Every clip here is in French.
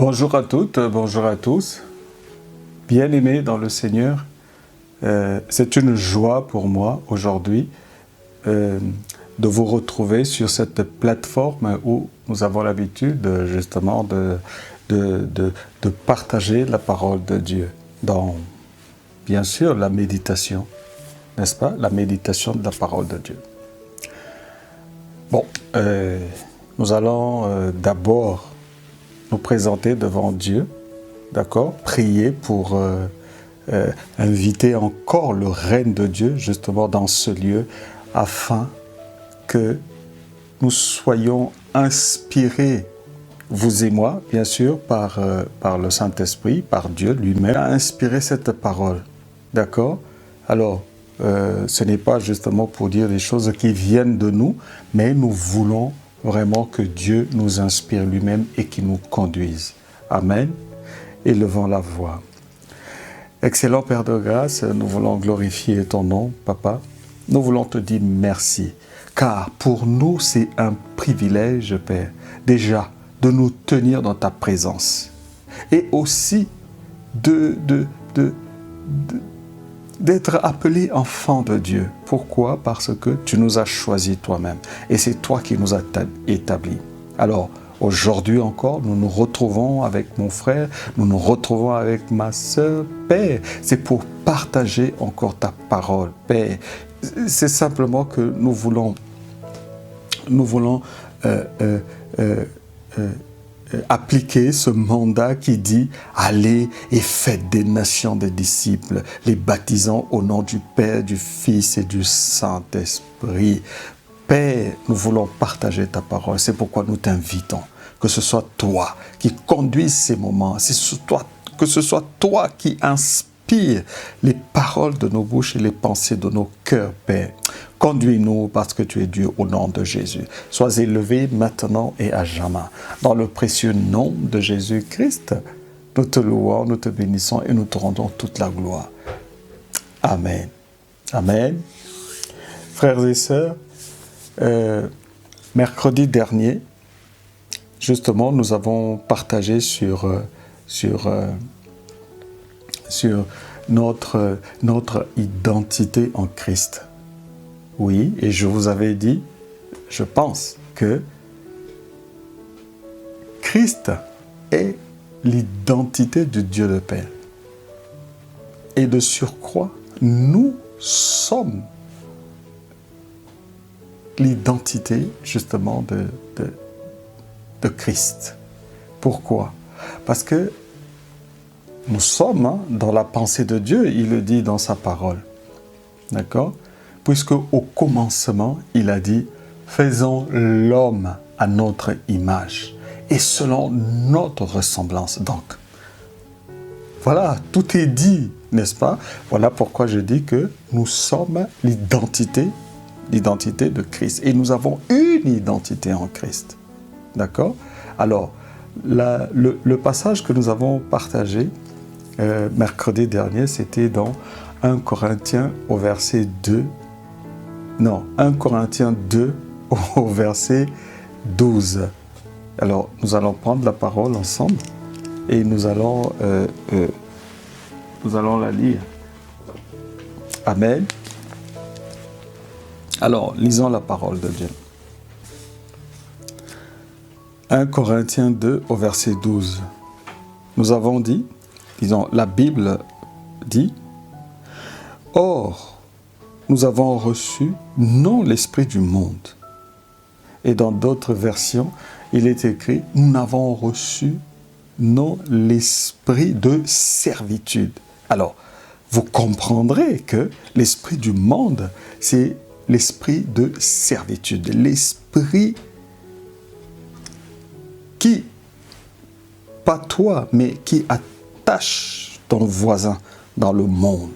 Bonjour à toutes, bonjour à tous. Bien-aimés dans le Seigneur, c'est une joie pour moi aujourd'hui de vous retrouver sur cette plateforme où nous avons l'habitude justement de partager la parole de Dieu dans, bien sûr, la méditation, n'est-ce pas? La méditation de la parole de Dieu. Bon, nous allons d'abord nous présenter devant Dieu, d'accord? Prier pour inviter encore le règne de Dieu justement dans ce lieu afin que nous soyons inspirés, vous et moi, bien sûr, par le Saint-Esprit, par Dieu lui-même, à inspirer cette parole, d'accord? Alors, ce n'est pas justement pour dire des choses qui viennent de nous, mais nous voulons vraiment que Dieu nous inspire lui-même et qu'il nous conduise. Amen. Élevons la voix. Excellent Père de grâce, nous voulons glorifier ton nom, Papa. Nous voulons te dire merci, car pour nous, c'est un privilège, Père, déjà de nous tenir dans ta présence et aussi d'être appelés enfants de Dieu. Pourquoi? Parce que tu nous as choisis toi-même et c'est toi qui nous as établis. Alors, aujourd'hui encore, nous nous retrouvons avec mon frère, nous nous retrouvons avec ma sœur. Père, c'est pour partager encore ta parole. Père, c'est simplement que nous voulons appliquer ce mandat qui dit « Allez et faites des nations des disciples, les baptisant au nom du Père, du Fils et du Saint-Esprit. » Père, nous voulons partager ta parole. C'est pourquoi nous t'invitons. Que ce soit toi qui conduise ces moments, que ce soit toi qui inspire les paroles de nos bouches et les pensées de nos cœurs, Père. Conduis-nous parce que tu es Dieu au nom de Jésus. Sois élevé maintenant et à jamais. Dans le précieux nom de Jésus-Christ, nous te louons, nous te bénissons et nous te rendons toute la gloire. Amen. Amen. Frères et sœurs, mercredi dernier, justement, nous avons partagé sur notre identité en Christ. Oui, et je vous avais dit, je pense que Christ est l'identité du Dieu le Père. Et de surcroît, nous sommes l'identité justement de Christ. Pourquoi? Parce que nous sommes dans la pensée de Dieu, il le dit dans sa parole. D'accord? Puisque au commencement, il a dit « Faisons l'homme à notre image et selon notre ressemblance. » Donc, voilà, tout est dit, n'est-ce pas? Voilà pourquoi je dis que nous sommes l'identité de Christ. Et nous avons une identité en Christ. D'accord? Alors, le passage que nous avons partagé mercredi dernier, c'était dans 1 Corinthiens au verset 2. Non, 1 Corinthiens 2 au verset 12. Alors, nous allons prendre la parole ensemble et nous allons la lire. Amen. Alors, lisons la parole de Dieu. 1 Corinthiens 2 au verset 12. Nous avons dit, disons, la Bible dit, « Or, nous avons reçu non l'esprit du monde. » Et dans d'autres versions, il est écrit, « Nous n'avons reçu non l'esprit de servitude. » Alors, vous comprendrez que l'esprit du monde, c'est l'esprit de servitude, l'esprit qui, pas toi, mais qui attache ton voisin dans le monde.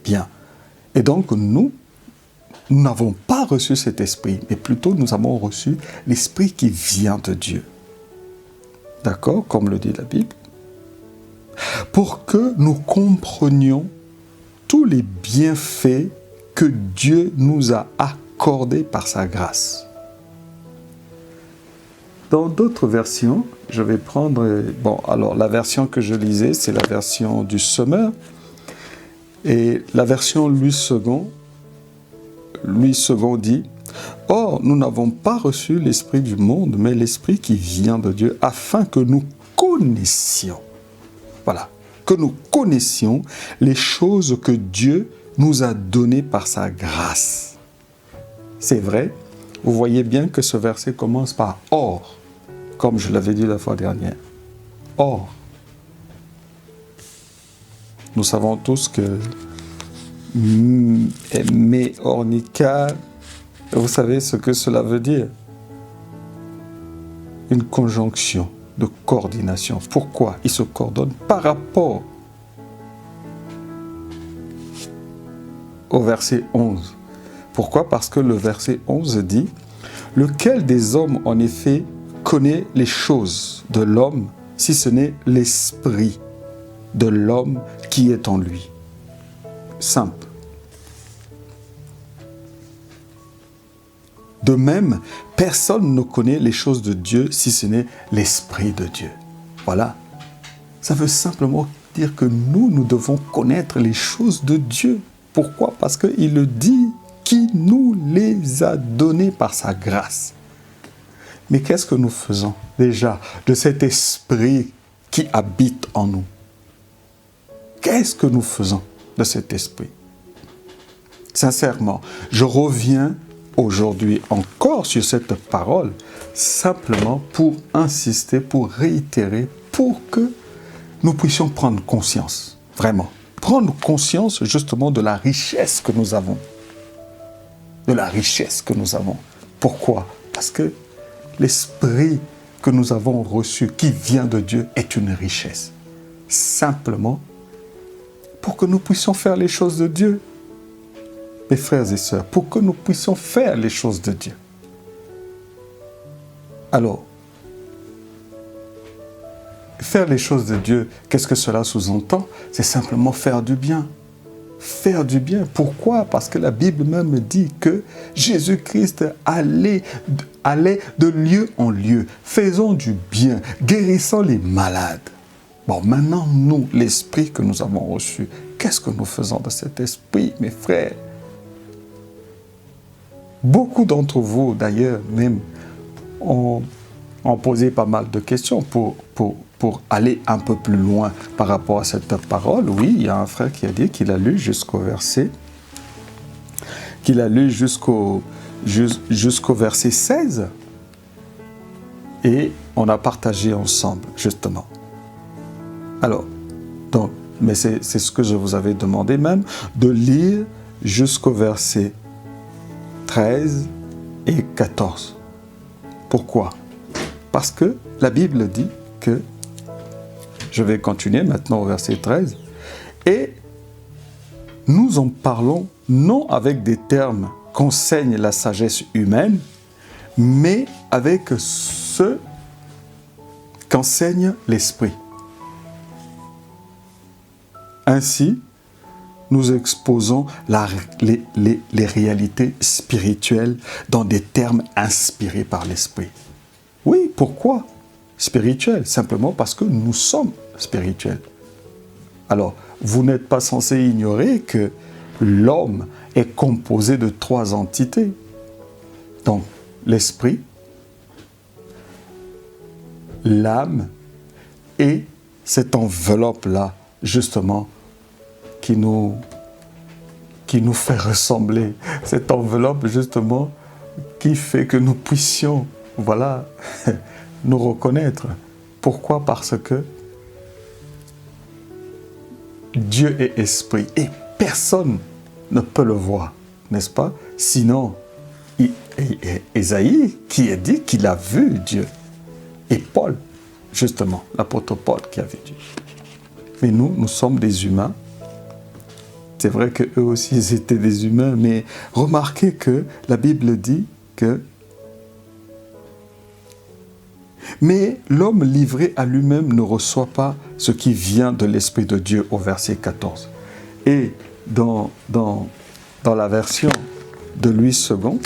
Bien. Et donc, nous n'avons pas reçu cet esprit, mais plutôt nous avons reçu l'esprit qui vient de Dieu. D'accord? Comme le dit la Bible. Pour que nous comprenions tous les bienfaits que Dieu nous a accordés par sa grâce. Dans d'autres versions, je vais prendre... Bon, alors la version que je lisais, c'est la version du Semeur. Et la version Louis II dit « Or, nous n'avons pas reçu l'esprit du monde, mais l'esprit qui vient de Dieu, afin que nous connaissions. » Voilà, que nous connaissions les choses que Dieu nous a données par sa grâce. C'est vrai, vous voyez bien que ce verset commence par « Or », comme je l'avais dit la fois dernière. Or, nous savons tous que mais ornica, vous savez ce que cela veut dire? Une conjonction de coordination. Pourquoi ils se coordonnent par rapport au verset 11? Pourquoi? Parce que le verset 11 dit « Lequel des hommes, en effet, connaît les choses de l'homme, si ce n'est l'esprit de l'homme qui est en lui ?» Simple. De même, personne ne connaît les choses de Dieu si ce n'est l'Esprit de Dieu. Voilà. Ça veut simplement dire que nous devons connaître les choses de Dieu. Pourquoi? Parce qu'il le dit, qui nous les a données par sa grâce. Mais qu'est-ce que nous faisons déjà de cet esprit qui habite en nous? Qu'est-ce que nous faisons de cet esprit? Sincèrement, je reviens aujourd'hui encore sur cette parole, simplement pour insister, pour réitérer, pour que nous puissions prendre conscience, vraiment, prendre conscience justement de la richesse que nous avons. De la richesse que nous avons. Pourquoi? Parce que l'esprit que nous avons reçu, qui vient de Dieu, est une richesse. Simplement, pour que nous puissions faire les choses de Dieu. Mes frères et sœurs, pour que nous puissions faire les choses de Dieu. Alors, faire les choses de Dieu, qu'est-ce que cela sous-entend? C'est simplement faire du bien. Faire du bien. Pourquoi? Parce que la Bible même dit que Jésus-Christ allait de lieu en lieu, faisant du bien, guérissant les malades. Bon, maintenant, nous, l'esprit que nous avons reçu, qu'est-ce que nous faisons de cet esprit, mes frères? Beaucoup d'entre vous, d'ailleurs, même, ont posé pas mal de questions pour aller un peu plus loin par rapport à cette parole. Oui, il y a un frère qui a dit qu'il a lu jusqu'au verset, jusqu'au verset 16. Et on a partagé ensemble, justement. Alors, donc, mais c'est ce que je vous avais demandé même, de lire jusqu'au verset 13 et 14. Pourquoi? Parce que la Bible dit que, je vais continuer maintenant au verset 13, et nous en parlons non avec des termes qu'enseigne la sagesse humaine, mais avec ceux qu'enseigne l'Esprit. Ainsi, nous exposons les réalités spirituelles dans des termes inspirés par l'Esprit. Oui, pourquoi spirituel? Simplement parce que nous sommes spirituels. Alors, vous n'êtes pas censé ignorer que l'homme est composé de 3 entités. Donc, l'esprit, l'âme et cette enveloppe-là, justement, qui nous fait ressembler. Cette enveloppe, justement, qui fait que nous puissions, voilà, nous reconnaître. Pourquoi? Parce que Dieu est esprit et personne ne peut le voir, n'est-ce pas? Sinon, Ésaïe qui a dit qu'il a vu Dieu. Et Paul, justement, l'apôtre Paul qui a vu Dieu. Mais nous sommes des humains. C'est vrai qu'eux aussi, ils étaient des humains, mais remarquez que la Bible dit que « Mais l'homme livré à lui-même ne reçoit pas ce qui vient de l'Esprit de Dieu » au verset 14. Et dans la version de Louis II,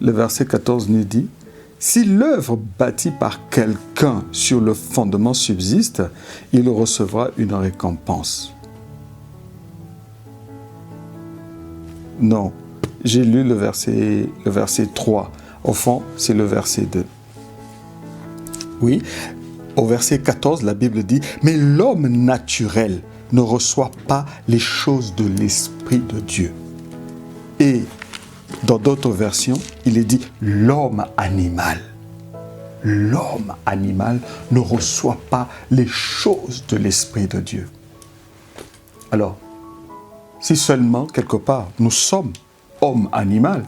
le verset 14 nous dit « Si l'œuvre bâtie par quelqu'un sur le fondement subsiste, il recevra une récompense. Non, j'ai lu le verset 3. Au fond, c'est le verset 2. Oui, au verset 14, la Bible dit « Mais l'homme naturel ne reçoit pas les choses de l'Esprit de Dieu. » Et dans d'autres versions, il est dit « L'homme animal. » L'homme animal ne reçoit pas les choses de l'Esprit de Dieu. Alors, si seulement, quelque part, nous sommes homme animal,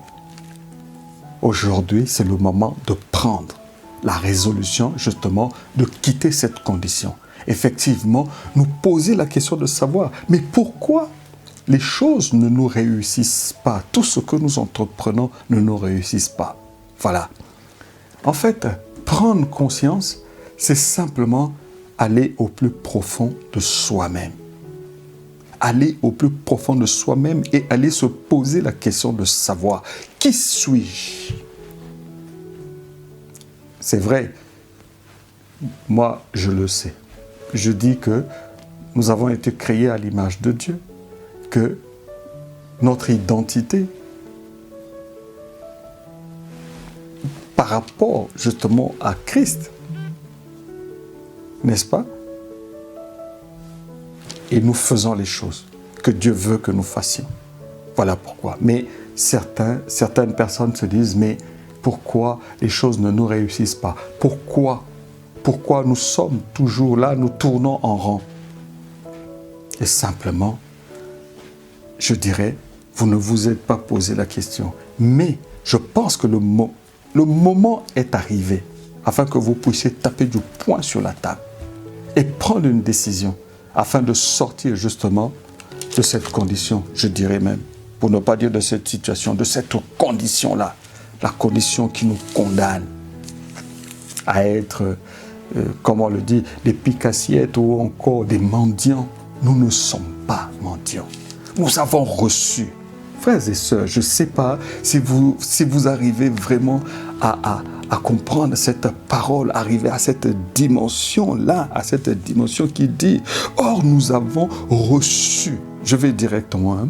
aujourd'hui, c'est le moment de prendre la résolution, justement, de quitter cette condition. Effectivement, nous poser la question de savoir, mais pourquoi les choses ne nous réussissent pas? Tout ce que nous entreprenons ne nous réussit pas. Voilà. En fait, prendre conscience, c'est simplement aller au plus profond de soi-même. Aller au plus profond de soi-même et aller se poser la question de savoir qui suis-je? C'est vrai, moi je le sais. Je dis que nous avons été créés à l'image de Dieu, que notre identité, par rapport justement à Christ, n'est-ce pas? Et nous faisons les choses que Dieu veut que nous fassions. Voilà pourquoi. Mais certaines personnes se disent, mais pourquoi les choses ne nous réussissent pas? Pourquoi nous sommes toujours là, nous tournons en rond? Et simplement, je dirais, vous ne vous êtes pas posé la question. Mais je pense que le moment est arrivé afin que vous puissiez taper du poing sur la table et prendre une décision afin de sortir justement de cette condition, je dirais même, pour ne pas dire de cette situation, de cette condition-là, la condition qui nous condamne à être, comme on le dit, des pique-assiettes ou encore des mendiants. Nous ne sommes pas mendiants. Nous avons reçu. Frères et sœurs, je ne sais pas si vous arrivez vraiment à comprendre cette parole, arriver à cette dimension-là, à cette dimension qui dit « Or, nous avons reçu », je vais directement,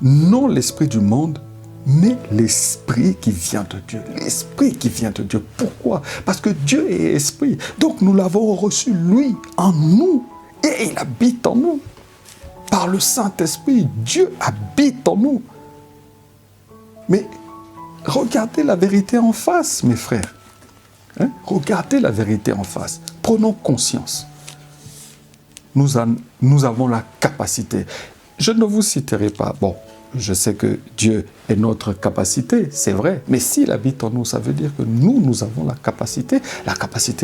non l'esprit du monde, mais l'esprit qui vient de Dieu. L'esprit qui vient de Dieu. Pourquoi? Parce que Dieu est esprit. Donc, nous l'avons reçu, lui, en nous. Et il habite en nous. Par le Saint-Esprit, Dieu habite en nous. Mais regardez la vérité en face, mes frères. Regardez la vérité en face. Prenons conscience. Nous avons la capacité. Je ne vous citerai pas. Bon, je sais que Dieu est notre capacité, c'est vrai. Mais s'il habite en nous, ça veut dire que nous avons la capacité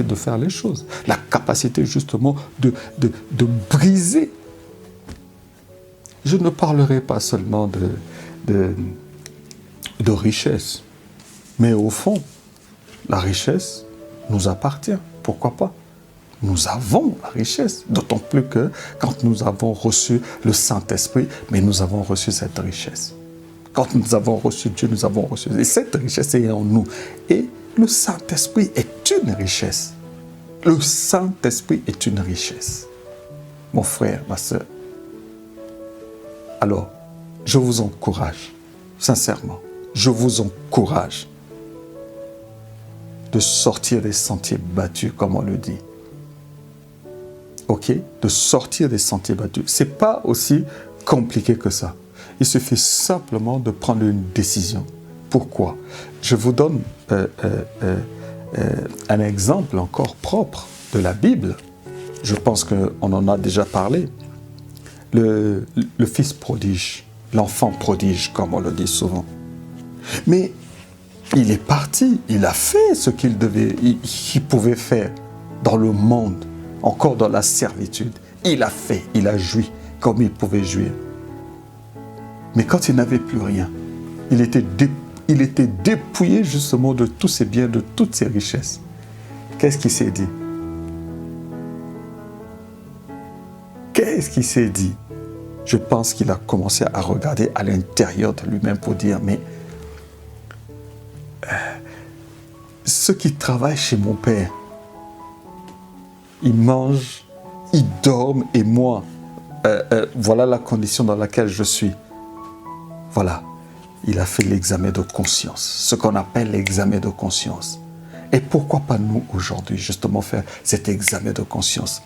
de faire les choses. La capacité justement de briser. Je ne parlerai pas seulement de richesse. Mais au fond, la richesse nous appartient. Pourquoi pas? Nous avons la richesse. D'autant plus que quand nous avons reçu le Saint-Esprit, mais nous avons reçu cette richesse. Quand nous avons reçu Dieu, nous avons reçu. Et cette richesse est en nous. Et le Saint-Esprit est une richesse. Le Saint-Esprit est une richesse. Mon frère, ma soeur. Alors, je vous encourage, sincèrement, je vous encourage de sortir des sentiers battus, comme on le dit. Ok? De sortir des sentiers battus. Ce n'est pas aussi compliqué que ça. Il suffit simplement de prendre une décision. Pourquoi? Je vous donne un exemple encore propre de la Bible. Je pense qu'on en a déjà parlé. Le fils prodige, l'enfant prodige, comme on le dit souvent. Mais il est parti, il a fait ce qu'il pouvait faire dans le monde, encore dans la servitude. Il a fait, il a joui comme il pouvait jouir. Mais quand il n'avait plus rien, il était dépouillé justement de tous ses biens, de toutes ses richesses. Qu'est-ce qu'il s'est dit? Qu'est-ce qu'il s'est dit? Je pense qu'il a commencé à regarder à l'intérieur de lui-même pour dire, mais ceux qui travaillent chez mon père, ils mangent, ils dorment et moi, voilà la condition dans laquelle je suis. Voilà, il a fait l'examen de conscience, ce qu'on appelle l'examen de conscience. Et pourquoi pas nous aujourd'hui, justement, faire cet examen de conscience?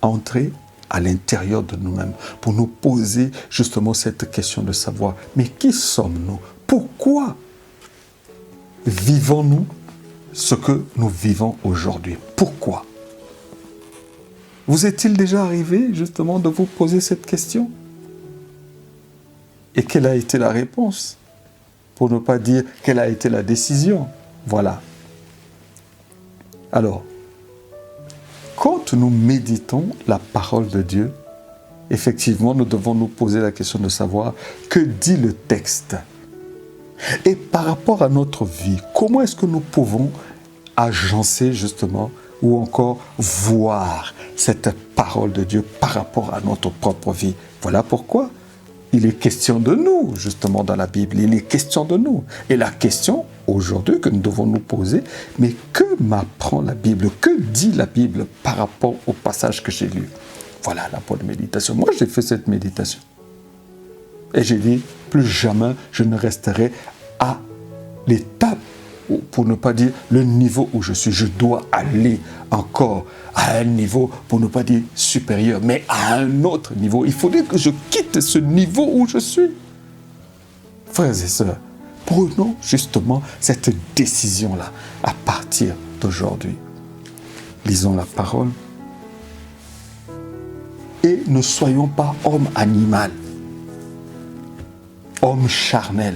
Entrer à l'intérieur de nous-mêmes pour nous poser justement cette question de savoir, mais qui sommes-nous? Pourquoi vivons-nous ce que nous vivons aujourd'hui? Pourquoi? Vous est-il déjà arrivé justement de vous poser cette question? Et quelle a été la réponse? Pour ne pas dire quelle a été la décision. Voilà. Alors, quand nous méditons la parole de Dieu, effectivement, nous devons nous poser la question de savoir que dit le texte. Et par rapport à notre vie, comment est-ce que nous pouvons agencer justement ou encore voir cette parole de Dieu par rapport à notre propre vie? Voilà pourquoi il est question de nous, justement, dans la Bible. Il est question de nous. Et la question, aujourd'hui, que nous devons nous poser, mais que m'apprend la Bible? Que dit la Bible par rapport au passage que j'ai lu? Voilà la bonne méditation. Moi, j'ai fait cette méditation. Et j'ai dit, plus jamais je ne resterai à l'étape, pour ne pas dire le niveau où je suis. Je dois aller encore à un niveau, pour ne pas dire supérieur, mais à un autre niveau. Il faudrait que je quitte ce niveau où je suis. Frères et sœurs, prenons justement cette décision-là à partir d'aujourd'hui. Lisons la parole et ne soyons pas homme animal, homme charnel.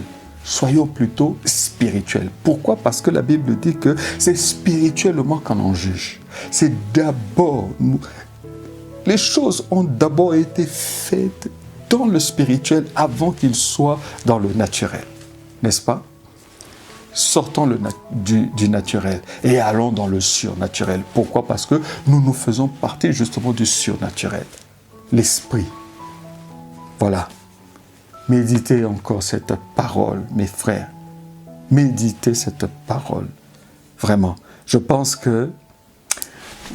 Soyons plutôt spirituels. Pourquoi? Parce que la Bible dit que c'est spirituellement qu'on en juge. C'est d'abord, les choses ont d'abord été faites dans le spirituel avant qu'ils soient dans le naturel. N'est-ce pas? Sortons du naturel et allons dans le surnaturel. Pourquoi? Parce que nous faisons partie justement du surnaturel. L'esprit. Voilà. Méditez encore cette parole, mes frères. Méditez cette parole. Vraiment. Je pense que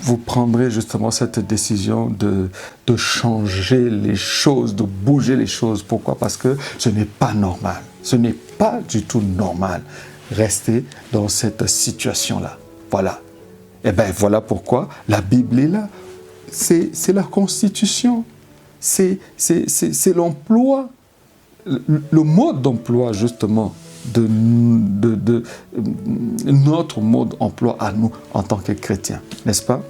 vous prendrez justement cette décision de changer les choses, de bouger les choses. Pourquoi? Parce que ce n'est pas normal. Ce n'est pas du tout normal. Rester dans cette situation-là. Voilà. Et bien voilà pourquoi la Bible est là. C'est la Constitution. C'est l'emploi. Le mode d'emploi, justement, de notre mode d'emploi à nous en tant que chrétiens, n'est-ce pas?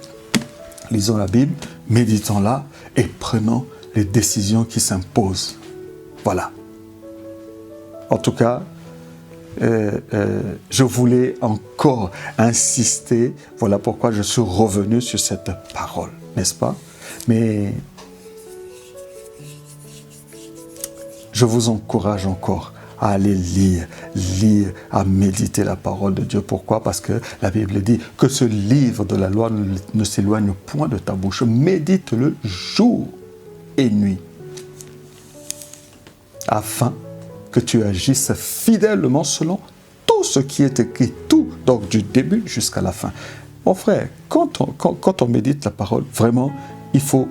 Lisons la Bible, méditons-la et prenons les décisions qui s'imposent. Voilà. En tout cas, je voulais encore insister, voilà pourquoi je suis revenu sur cette parole, n'est-ce pas? Mais je vous encourage encore à aller lire, à méditer la parole de Dieu. Pourquoi? Parce que la Bible dit que ce livre de la loi ne s'éloigne point de ta bouche. Médite-le jour et nuit, afin que tu agisses fidèlement selon tout ce qui est écrit, tout, donc du début jusqu'à la fin. Mon frère, quand on médite la parole, vraiment, il faut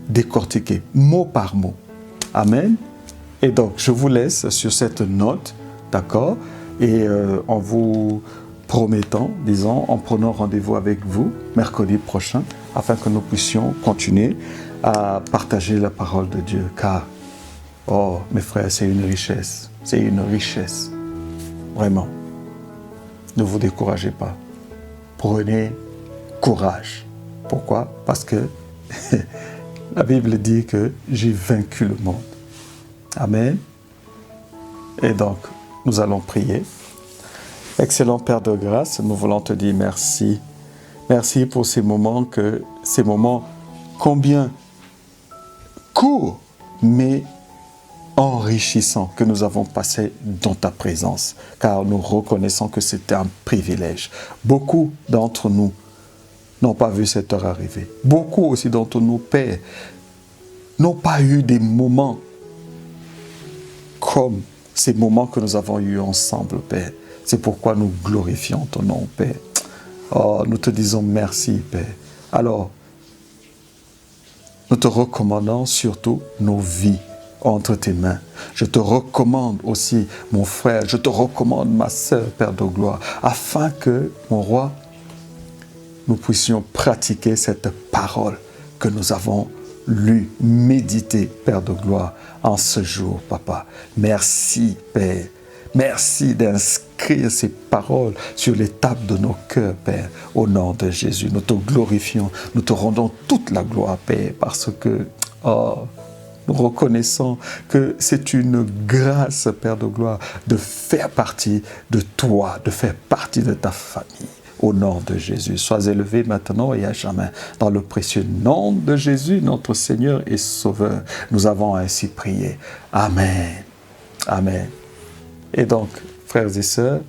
décortiquer mot par mot. Amen. Et donc, je vous laisse sur cette note, d'accord? Et en vous promettant, disons, en prenant rendez-vous avec vous mercredi prochain, afin que nous puissions continuer à partager la parole de Dieu. Car, oh, mes frères, c'est une richesse. C'est une richesse. Vraiment. Ne vous découragez pas. Prenez courage. Pourquoi? Parce que la Bible dit que j'ai vaincu le monde. Amen. Et donc, nous allons prier. Excellent Père de grâce, nous voulons te dire merci. Merci pour ces moments combien courts, mais enrichissants que nous avons passés dans ta présence, car nous reconnaissons que c'était un privilège. Beaucoup d'entre nous n'ont pas vu cette heure arriver. Beaucoup aussi d'entre nous, Père, n'ont pas eu des moments comme ces moments que nous avons eus ensemble, Père. C'est pourquoi nous glorifions ton nom, Père. Oh, nous te disons merci, Père. Alors, nous te recommandons surtout nos vies entre tes mains. Je te recommande aussi mon frère, je te recommande ma sœur, Père de gloire, afin que, mon roi, nous puissions pratiquer cette parole que nous avons lue, méditée, Père de gloire, en ce jour, Papa. Merci, Père. Merci d'inscrire ces paroles sur les tables de nos cœurs, Père, au nom de Jésus. Nous te glorifions, nous te rendons toute la gloire, Père, parce que, nous reconnaissons que c'est une grâce, Père de gloire, de faire partie de toi, de faire partie de ta famille. Au nom de Jésus, sois élevé maintenant et à jamais. Dans le précieux nom de Jésus, notre Seigneur et Sauveur, nous avons ainsi prié. Amen. Amen. Et donc, frères et sœurs,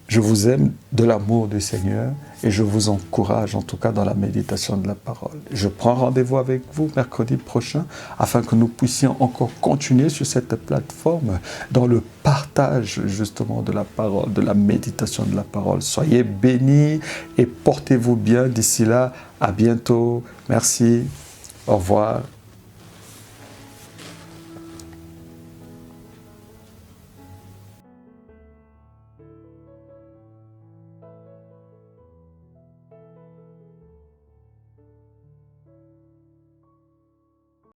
je vous aime de l'amour du Seigneur et je vous encourage en tout cas dans la méditation de la parole. Je prends rendez-vous avec vous mercredi prochain afin que nous puissions encore continuer sur cette plateforme dans le partage justement de la parole, de la méditation de la parole. Soyez bénis et portez-vous bien d'ici là. À bientôt. Merci. Au revoir.